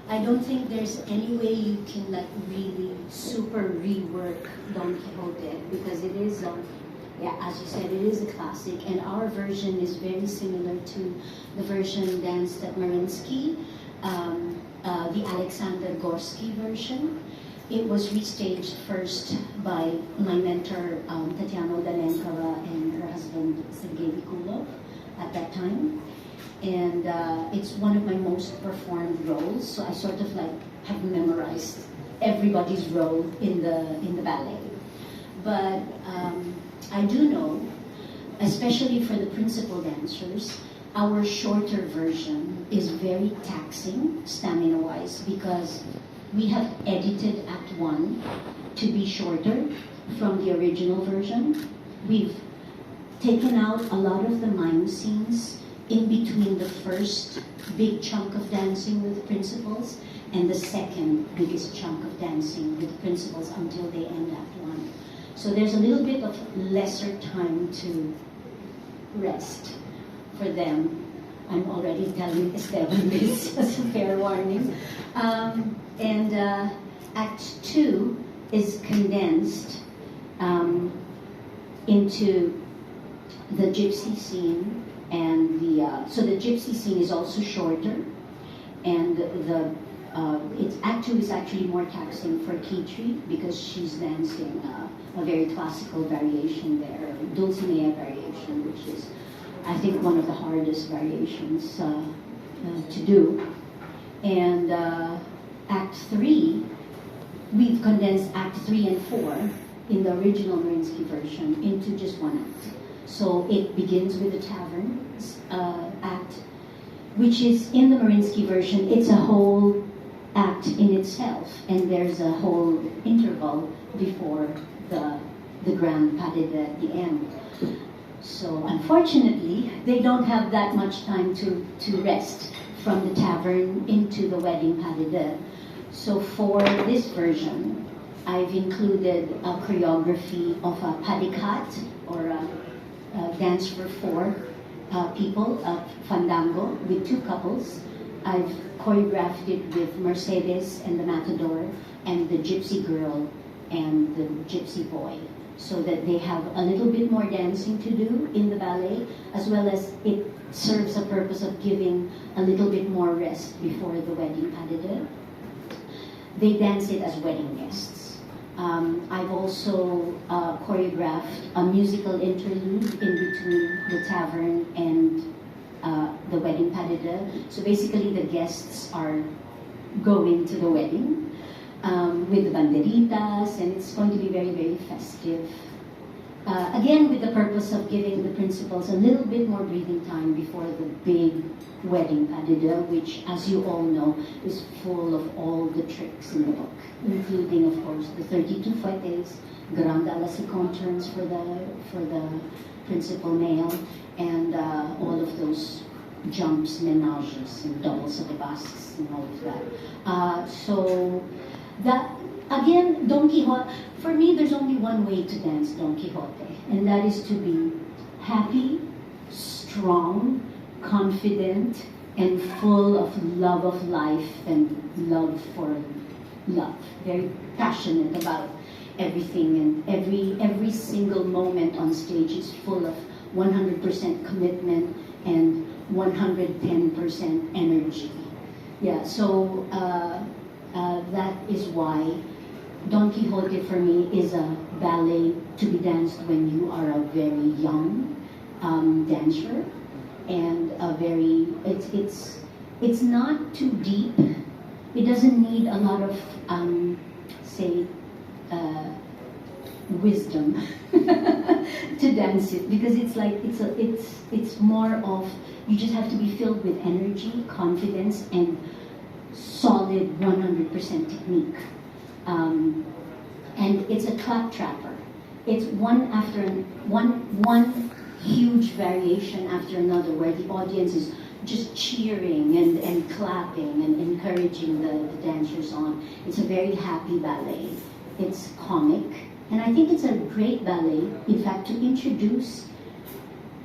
I don't think there's any way you can like really super rework Don Quixote, because it is, yeah, as you said, it is a classic, and our version is very similar to the version danced at Mariinsky, the Alexander Gorsky version. It was restaged first by my mentor, Tatiana Udalenkova, and her husband, Sergei Vikulov, at that time. And it's one of my most performed roles, so I sort of like have memorized everybody's role in the ballet. But I do know, especially for the principal dancers, our shorter version is very taxing stamina-wise, because we have edited Act 1 to be shorter from the original version. We've taken out a lot of the mime scenes in between the first big chunk of dancing with the principals and the second biggest chunk of dancing with the principals until they end Act 1. So there's a little bit of lesser time to rest for them. I'm already telling Esteban this as a fair warning. And Act 2 is condensed into the gypsy scene, and so the gypsy scene is also shorter, and Act 2 is actually more taxing for Kitri, because she's dancing a very classical variation there, Dulcinea variation, which is, I think, one of the hardest variations to do. And Act 3, we've condensed Act 3 and 4 in the original Mariinsky version into just one act. So it begins with the tavern act, which is in the Mariinsky version, it's a whole act in itself, and there's a whole interval before the grand pas de deux at the end. So unfortunately, they don't have that much time to rest from the tavern into the wedding pas de deux. So for this version, I've included a choreography of a padikat, or a dance for four people, a fandango with two couples. I've choreographed it with Mercedes and the Matador, and the gypsy girl and the gypsy boy, so that they have a little bit more dancing to do in the ballet, as well as it serves a purpose of giving a little bit more rest before the wedding pas de deux. They dance it as wedding guests. I've also choreographed a musical interlude in between the tavern and the wedding pas de deux. So basically the guests are going to the wedding with the banderitas, and it's going to be very, very festive. Again, with the purpose of giving the principals a little bit more breathing time before the big wedding pas de deux, which, as you all know, is full of all the tricks in the book, including, of course, the 32 fouettes, grande à la seconde turns for the principal male, and all of those jumps, ménages, and doubles of the basques, and all of that. So that, again, Don Quixote, for me, there's only one way to dance Don Quixote, and that is to be happy, strong, confident, and full of love of life and love for love. Very passionate about everything, and every single moment on stage is full of 100% commitment and 110% energy. Yeah, so that is why Don Quixote for me is a ballet to be danced when you are a very young dancer, and a very, it's not too deep. It doesn't need a lot of say wisdom to dance it, because it's like it's more of, you just have to be filled with energy, confidence, and solid 100% technique. And it's a claptrapper. It's one after one huge variation after another, where the audience is just cheering and clapping and encouraging the dancers on. It's a very happy ballet. It's comic, and I think it's a great ballet, in fact, to introduce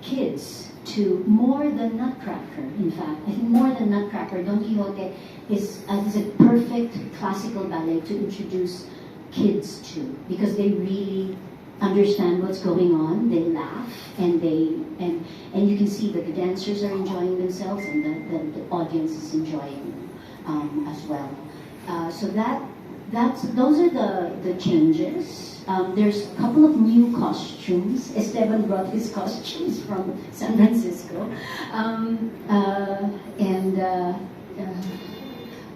kids to more than Nutcracker. In fact, I think more than Nutcracker, Don Quixote is a perfect classical ballet to introduce kids to, because they really understand what's going on. They laugh, and and you can see that the dancers are enjoying themselves, and the audience is enjoying as well. So those are the changes. There's a couple of new costumes. Esteban brought his costumes from San Francisco, and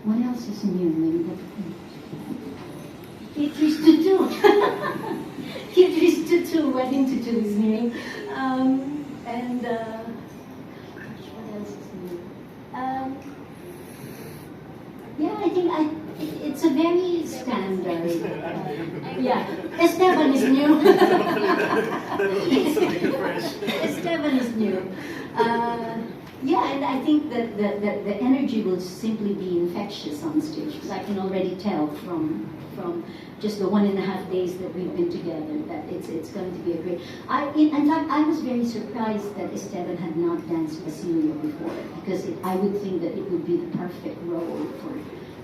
what else is new? Beatrice tutu. Beatrice tutu, wedding tutu is new. And what else is new? Yeah, I think it's a very standard. Yeah, Esteban is new. Esteban is new. Yeah, and I think that the energy will simply be infectious on stage, because I can already tell from just the 1.5 days that we've been together that it's going to be a great. In fact, I was very surprised that Esteban had not danced Basilio before, because I would think that it would be the perfect role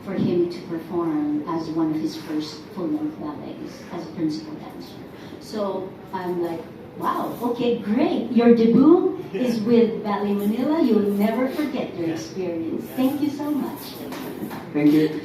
for him to perform as one of his first full-length ballets as a principal dancer. So I'm like, wow, okay, great. Your debut is with Ballet Manila. You'll never forget your experience. Thank you so much. Thank you.